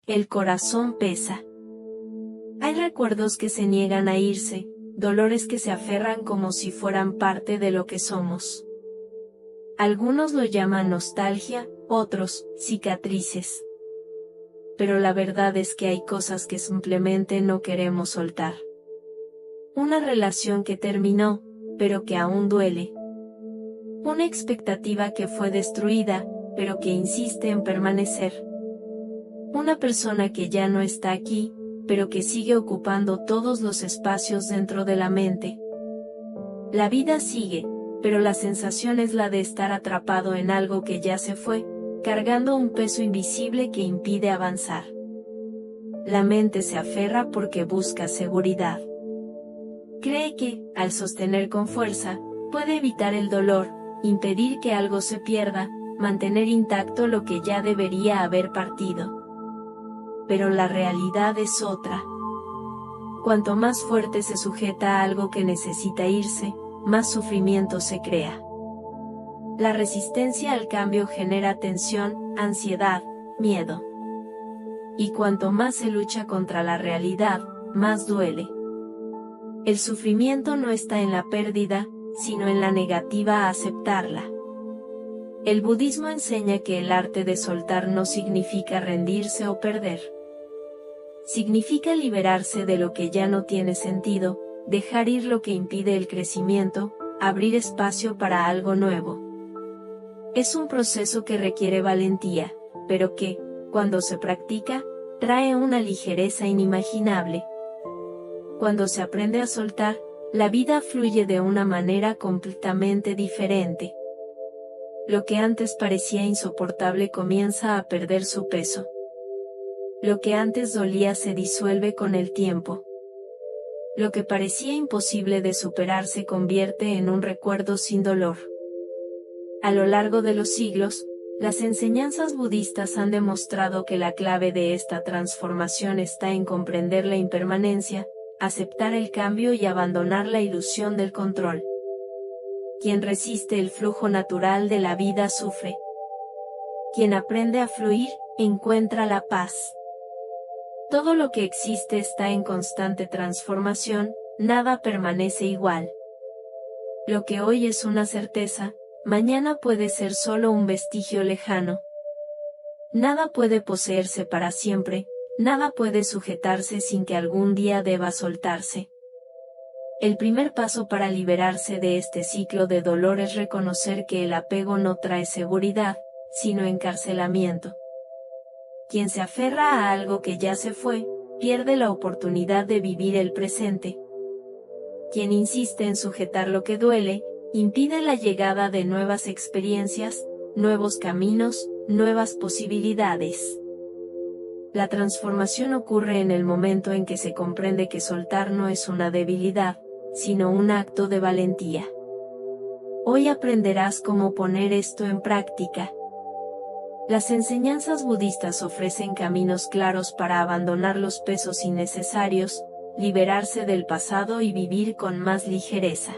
El corazón pesa. Hay recuerdos que se niegan a irse, dolores que se aferran como si fueran parte de lo que somos. Algunos lo llaman nostalgia, otros, cicatrices. Pero la verdad es que hay cosas que simplemente no queremos soltar. Una relación que terminó, pero que aún duele. Una expectativa que fue destruida, pero que insiste en permanecer. Una persona que ya no está aquí, pero que sigue ocupando todos los espacios dentro de la mente. La vida sigue, pero la sensación es la de estar atrapado en algo que ya se fue, cargando un peso invisible que impide avanzar. La mente se aferra porque busca seguridad. Cree que, al sostener con fuerza, puede evitar el dolor, impedir que algo se pierda, mantener intacto lo que ya debería haber partido. Pero la realidad es otra. Cuanto más fuerte se sujeta a algo que necesita irse, más sufrimiento se crea. La resistencia al cambio genera tensión, ansiedad, miedo. Y cuanto más se lucha contra la realidad, más duele. El sufrimiento no está en la pérdida, sino en la negativa a aceptarla. El budismo enseña que el arte de soltar no significa rendirse o perder. Significa liberarse de lo que ya no tiene sentido, dejar ir lo que impide el crecimiento, abrir espacio para algo nuevo. Es un proceso que requiere valentía, pero que, cuando se practica, trae una ligereza inimaginable. Cuando se aprende a soltar, la vida fluye de una manera completamente diferente. Lo que antes parecía insoportable comienza a perder su peso. Lo que antes dolía se disuelve con el tiempo. Lo que parecía imposible de superar se convierte en un recuerdo sin dolor. A lo largo de los siglos, las enseñanzas budistas han demostrado que la clave de esta transformación está en comprender la impermanencia, aceptar el cambio y abandonar la ilusión del control. Quien resiste el flujo natural de la vida sufre. Quien aprende a fluir, encuentra la paz. Todo lo que existe está en constante transformación, nada permanece igual. Lo que hoy es una certeza, mañana puede ser solo un vestigio lejano. Nada puede poseerse para siempre, nada puede sujetarse sin que algún día deba soltarse. El primer paso para liberarse de este ciclo de dolor es reconocer que el apego no trae seguridad, sino encarcelamiento. Quien se aferra a algo que ya se fue, pierde la oportunidad de vivir el presente. Quien insiste en sujetar lo que duele, impide la llegada de nuevas experiencias, nuevos caminos, nuevas posibilidades. La transformación ocurre en el momento en que se comprende que soltar no es una debilidad, sino un acto de valentía. Hoy aprenderás cómo poner esto en práctica. Las enseñanzas budistas ofrecen caminos claros para abandonar los pesos innecesarios, liberarse del pasado y vivir con más ligereza.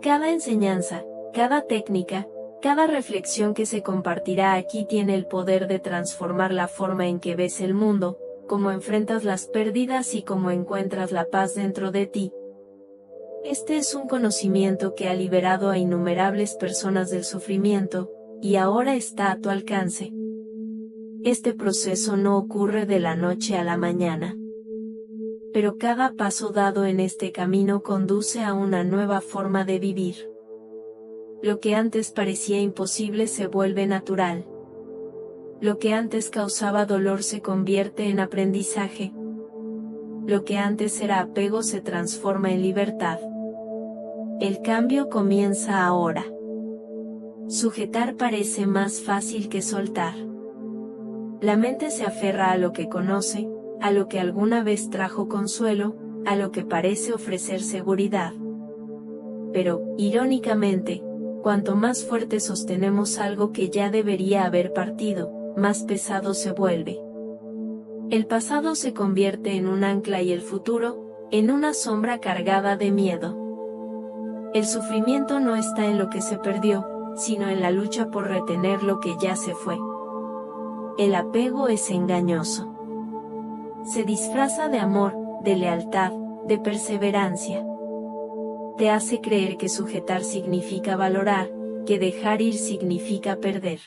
Cada enseñanza, cada técnica, cada reflexión que se compartirá aquí tiene el poder de transformar la forma en que ves el mundo, cómo enfrentas las pérdidas y cómo encuentras la paz dentro de ti. Este es un conocimiento que ha liberado a innumerables personas del sufrimiento, y ahora está a tu alcance. Este proceso no ocurre de la noche a la mañana. Pero cada paso dado en este camino conduce a una nueva forma de vivir. Lo que antes parecía imposible se vuelve natural. Lo que antes causaba dolor se convierte en aprendizaje. Lo que antes era apego se transforma en libertad. El cambio comienza ahora. Sujetar parece más fácil que soltar. La mente se aferra a lo que conoce, a lo que alguna vez trajo consuelo, a lo que parece ofrecer seguridad. Pero, irónicamente, cuanto más fuerte sostenemos algo que ya debería haber partido, más pesado se vuelve. El pasado se convierte en un ancla y el futuro, en una sombra cargada de miedo. El sufrimiento no está en lo que se perdió, sino en la lucha por retener lo que ya se fue. el apego es engañoso. Se disfraza de amor, de lealtad, de perseverancia. Te hace creer que sujetar significa valorar, que dejar ir significa perder.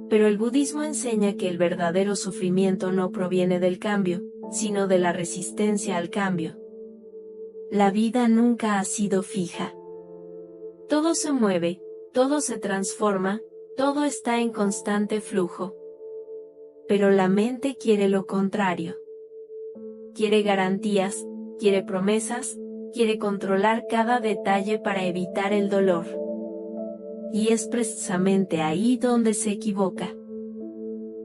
Pero el budismo enseña que el verdadero sufrimiento no proviene del cambio, sino de la resistencia al cambio. La vida nunca ha sido fija. Todo se mueve, todo se transforma, todo está en constante flujo. Pero la mente quiere lo contrario. Quiere garantías, quiere promesas, quiere controlar cada detalle para evitar el dolor. Y es precisamente ahí donde se equivoca.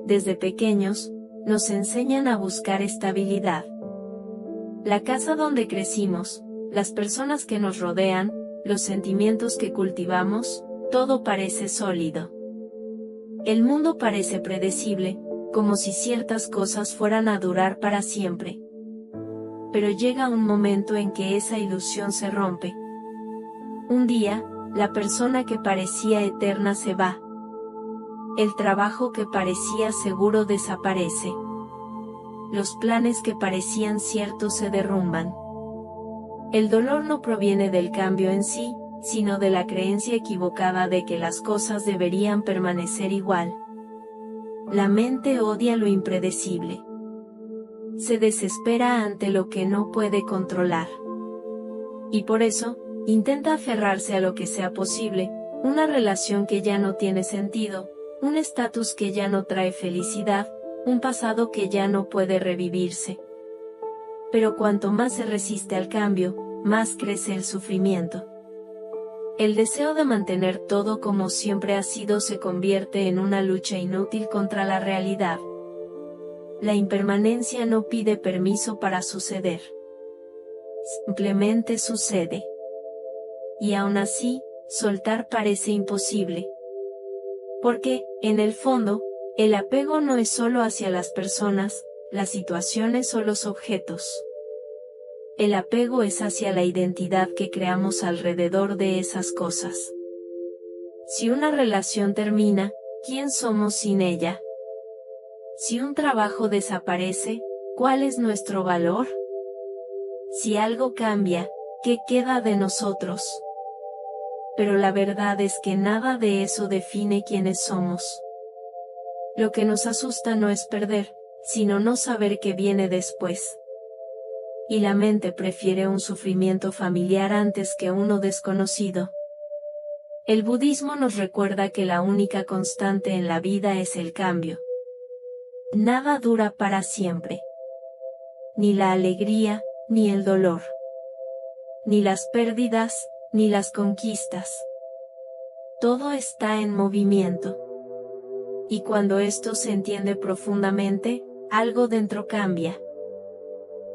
Desde pequeños, nos enseñan a buscar estabilidad. La casa donde crecimos, las personas que nos rodean, los sentimientos que cultivamos, todo parece sólido. El mundo parece predecible, como si ciertas cosas fueran a durar para siempre. Pero llega un momento en que esa ilusión se rompe. Un día, la persona que parecía eterna se va. El trabajo que parecía seguro desaparece. Los planes que parecían ciertos se derrumban. El dolor no proviene del cambio en sí, sino de la creencia equivocada de que las cosas deberían permanecer igual. La mente odia lo impredecible. Se desespera ante lo que no puede controlar. Y por eso, intenta aferrarse a lo que sea posible, una relación que ya no tiene sentido, un estatus que ya no trae felicidad, un pasado que ya no puede revivirse. Pero cuanto más se resiste al cambio, más crece el sufrimiento. El deseo de mantener todo como siempre ha sido se convierte en una lucha inútil contra la realidad. La impermanencia no pide permiso para suceder. Simplemente sucede. Y aún así, soltar parece imposible. Porque, en el fondo, el apego no es solo hacia las personas, las situaciones o los objetos. El apego es hacia la identidad que creamos alrededor de esas cosas. Si una relación termina, ¿quién somos sin ella? Si un trabajo desaparece, ¿cuál es nuestro valor? Si algo cambia, ¿qué queda de nosotros? Pero la verdad es que nada de eso define quiénes somos. Lo que nos asusta no es perder, sino no saber qué viene después. Y la mente prefiere un sufrimiento familiar antes que uno desconocido. El budismo nos recuerda que la única constante en la vida es el cambio. Nada dura para siempre. Ni la alegría, ni el dolor. Ni las pérdidas, ni las conquistas. Todo está en movimiento. Y cuando esto se entiende profundamente, algo dentro cambia.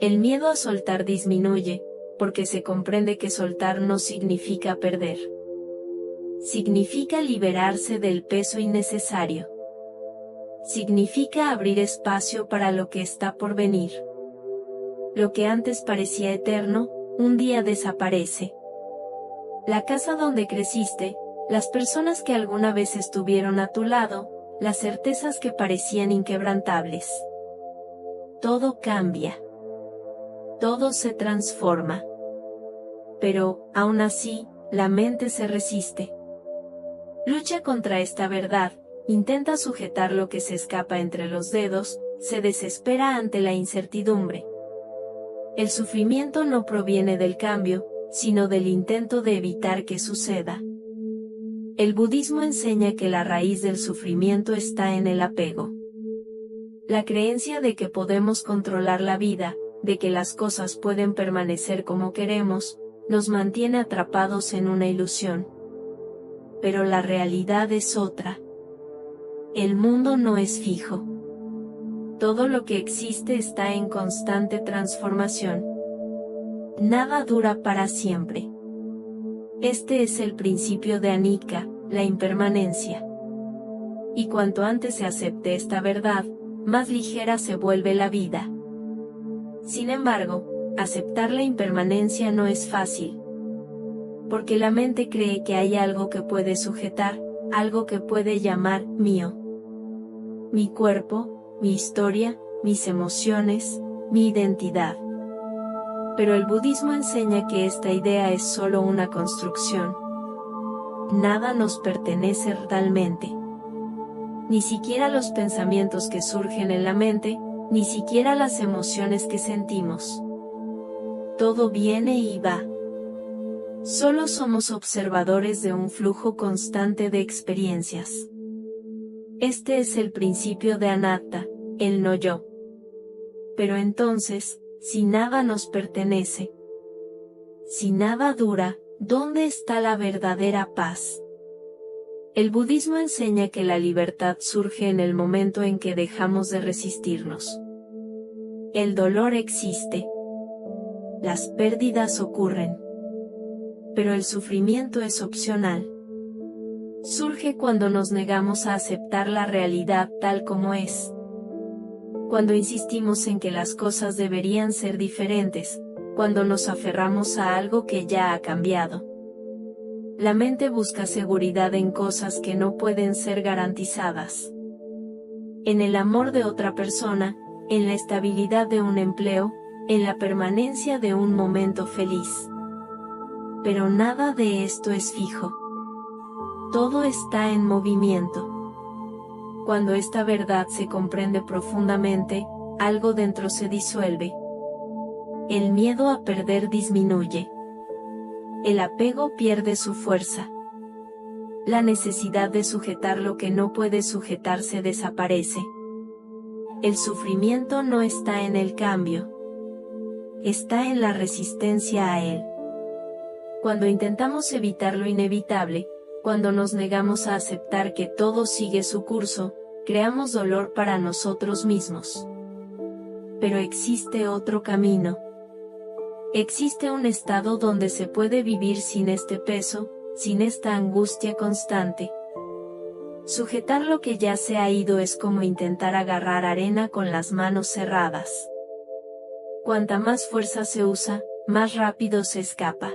El miedo a soltar disminuye, porque se comprende que soltar no significa perder. Significa liberarse del peso innecesario. Significa abrir espacio para lo que está por venir. Lo que antes parecía eterno, un día desaparece. La casa donde creciste, las personas que alguna vez estuvieron a tu lado, las certezas que parecían inquebrantables. Todo cambia. Todo se transforma. Pero, aún así, la mente se resiste. Lucha contra esta verdad, intenta sujetar lo que se escapa entre los dedos, se desespera ante la incertidumbre. El sufrimiento no proviene del cambio, sino del intento de evitar que suceda. El budismo enseña que la raíz del sufrimiento está en el apego. La creencia de que podemos controlar la vida, de que las cosas pueden permanecer como queremos, nos mantiene atrapados en una ilusión. Pero la realidad es otra. El mundo no es fijo. Todo lo que existe está en constante transformación. Nada dura para siempre. Este es el principio de Anicca, la impermanencia. Y cuanto antes se acepte esta verdad, más ligera se vuelve la vida. Sin embargo, aceptar la impermanencia no es fácil. Porque la mente cree que hay algo que puede sujetar, algo que puede llamar mío. mi cuerpo, mi historia, mis emociones, mi identidad. Pero el budismo enseña que esta idea es solo una construcción. Nada nos pertenece realmente. Ni siquiera los pensamientos que surgen en la mente, ni siquiera las emociones que sentimos. Todo viene y va. Solo somos observadores de un flujo constante de experiencias. Este es el principio de Anatta, el no yo. Pero entonces, si nada nos pertenece, si nada dura, ¿dónde está la verdadera paz? El budismo enseña que la libertad surge en el momento en que dejamos de resistirnos. El dolor existe. Las pérdidas ocurren. Pero el sufrimiento es opcional. Surge cuando nos negamos a aceptar la realidad tal como es. Cuando insistimos en que las cosas deberían ser diferentes, cuando nos aferramos a algo que ya ha cambiado. La mente busca seguridad en cosas que no pueden ser garantizadas. En el amor de otra persona, en la estabilidad de un empleo, en la permanencia de un momento feliz. Pero nada de esto es fijo. Todo está en movimiento. Cuando esta verdad se comprende profundamente, algo dentro se disuelve. El miedo a perder disminuye. El apego pierde su fuerza. La necesidad de sujetar lo que no puede sujetarse desaparece. El sufrimiento no está en el cambio. Está en la resistencia a él. Cuando intentamos evitar lo inevitable, cuando nos negamos a aceptar que todo sigue su curso, creamos dolor para nosotros mismos. Pero existe otro camino. Existe un estado donde se puede vivir sin este peso, sin esta angustia constante. Sujetar lo que ya se ha ido es como intentar agarrar arena con las manos cerradas. Cuanta más fuerza se usa, más rápido se escapa.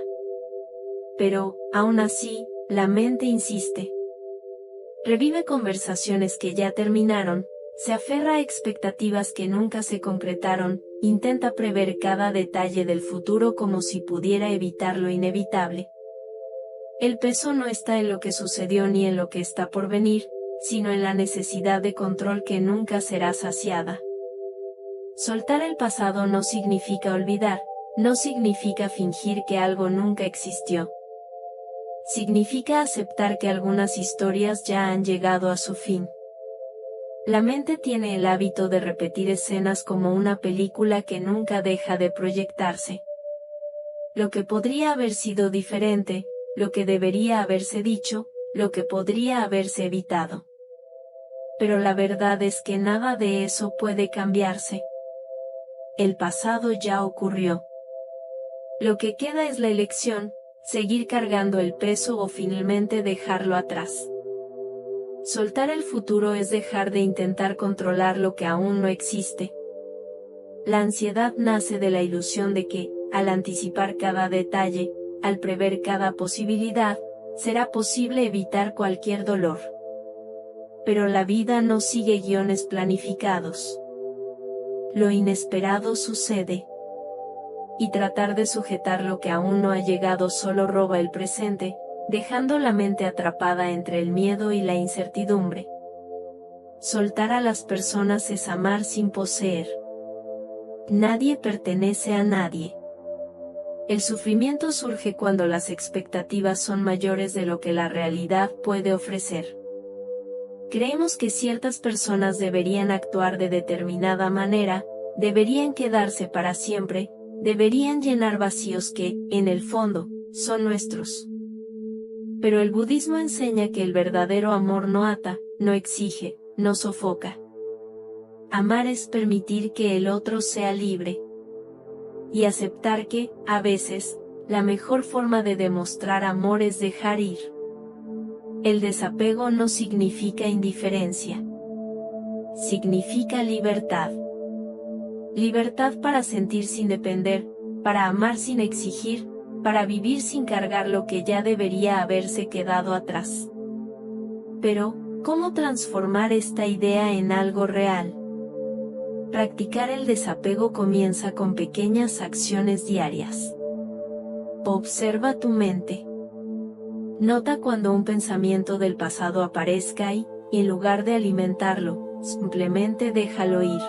Pero, aún así, la mente insiste. Revive conversaciones que ya terminaron, se aferra a expectativas que nunca se concretaron, intenta prever cada detalle del futuro como si pudiera evitar lo inevitable. El peso no está en lo que sucedió ni en lo que está por venir, sino en la necesidad de control que nunca será saciada. Soltar el pasado no significa olvidar, no significa fingir que algo nunca existió. Significa aceptar que algunas historias ya han llegado a su fin. La mente tiene el hábito de repetir escenas como una película que nunca deja de proyectarse. Lo que podría haber sido diferente, lo que debería haberse dicho, lo que podría haberse evitado. Pero la verdad es que nada de eso puede cambiarse. El pasado ya ocurrió. Lo que queda es la elección, seguir cargando el peso o finalmente dejarlo atrás. Soltar el futuro es dejar de intentar controlar lo que aún no existe. La ansiedad nace de la ilusión de que, al anticipar cada detalle, al prever cada posibilidad, será posible evitar cualquier dolor. Pero la vida no sigue guiones planificados. Lo inesperado sucede. Y tratar de sujetar lo que aún no ha llegado solo roba el presente, dejando la mente atrapada entre el miedo y la incertidumbre. Soltar a las personas es amar sin poseer. Nadie pertenece a nadie. El sufrimiento surge cuando las expectativas son mayores de lo que la realidad puede ofrecer. Creemos que ciertas personas deberían actuar de determinada manera, deberían quedarse para siempre, deberían llenar vacíos que, en el fondo, son nuestros. Pero el budismo enseña que el verdadero amor no ata, no exige, no sofoca. Amar es permitir que el otro sea libre. Y aceptar que, a veces, la mejor forma de demostrar amor es dejar ir. El desapego no significa indiferencia. Significa libertad. Libertad para sentir sin depender, para amar sin exigir, para vivir sin cargar lo que ya debería haberse quedado atrás. Pero, ¿Cómo transformar esta idea en algo real? Practicar el desapego comienza con pequeñas acciones diarias. Observa tu mente. Nota cuando un pensamiento del pasado aparezca y, en lugar de alimentarlo, simplemente déjalo ir.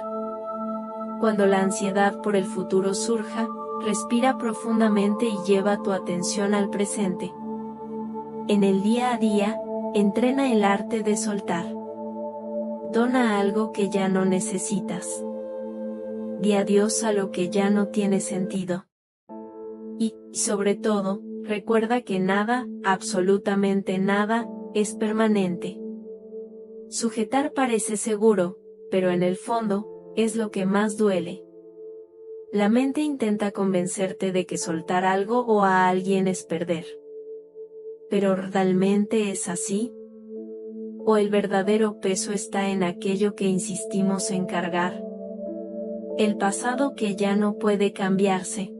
Cuando la ansiedad por el futuro surja, respira profundamente y lleva tu atención al presente. En el día a día, entrena el arte de soltar. Dona algo que ya no necesitas. Di adiós a lo que ya no tiene sentido. Y, sobre todo, recuerda que nada, absolutamente nada, es permanente. Sujetar parece seguro, pero en el fondo, es lo que más duele. La mente intenta convencerte de que soltar algo o a alguien es perder. ¿Pero realmente es así? ¿O el verdadero peso está en aquello que insistimos en cargar? El pasado que ya no puede cambiarse.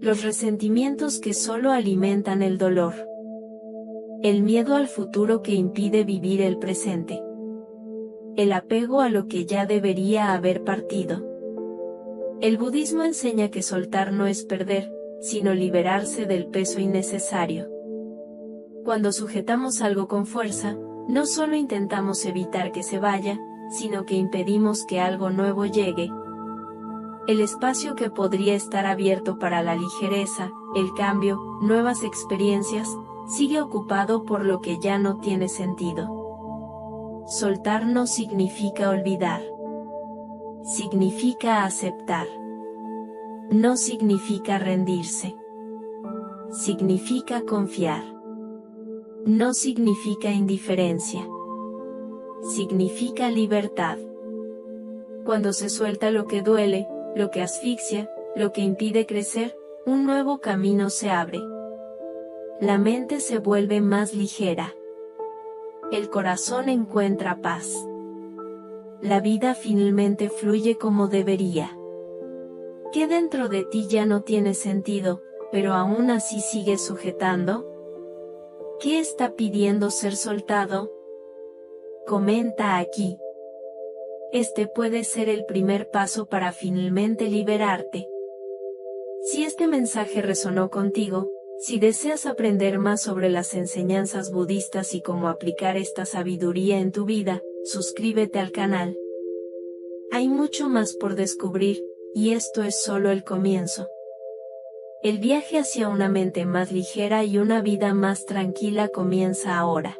Los resentimientos que solo alimentan el dolor. El miedo al futuro que impide vivir el presente. El apego a lo que ya debería haber partido. El budismo enseña que soltar no es perder, sino liberarse del peso innecesario. Cuando sujetamos algo con fuerza, no solo intentamos evitar que se vaya, sino que impedimos que algo nuevo llegue. El espacio que podría estar abierto para la ligereza, el cambio, nuevas experiencias, sigue ocupado por lo que ya no tiene sentido. Soltar no significa olvidar. Significa aceptar. No significa rendirse. Significa confiar. No significa indiferencia. Significa libertad. Cuando se suelta lo que duele, lo que asfixia, lo que impide crecer, un nuevo camino se abre. La mente se vuelve más ligera. El corazón encuentra paz. La vida finalmente fluye como debería. ¿Qué dentro de ti ya no tiene sentido, pero aún así sigue sujetando? ¿Qué está pidiendo ser soltado? Comenta aquí. Este puede ser el primer paso para finalmente liberarte. Si este mensaje resonó contigo, si deseas aprender más sobre las enseñanzas budistas y cómo aplicar esta sabiduría en tu vida, suscríbete al canal. Hay mucho más por descubrir, y esto es solo el comienzo. El viaje hacia una mente más ligera y una vida más tranquila comienza ahora.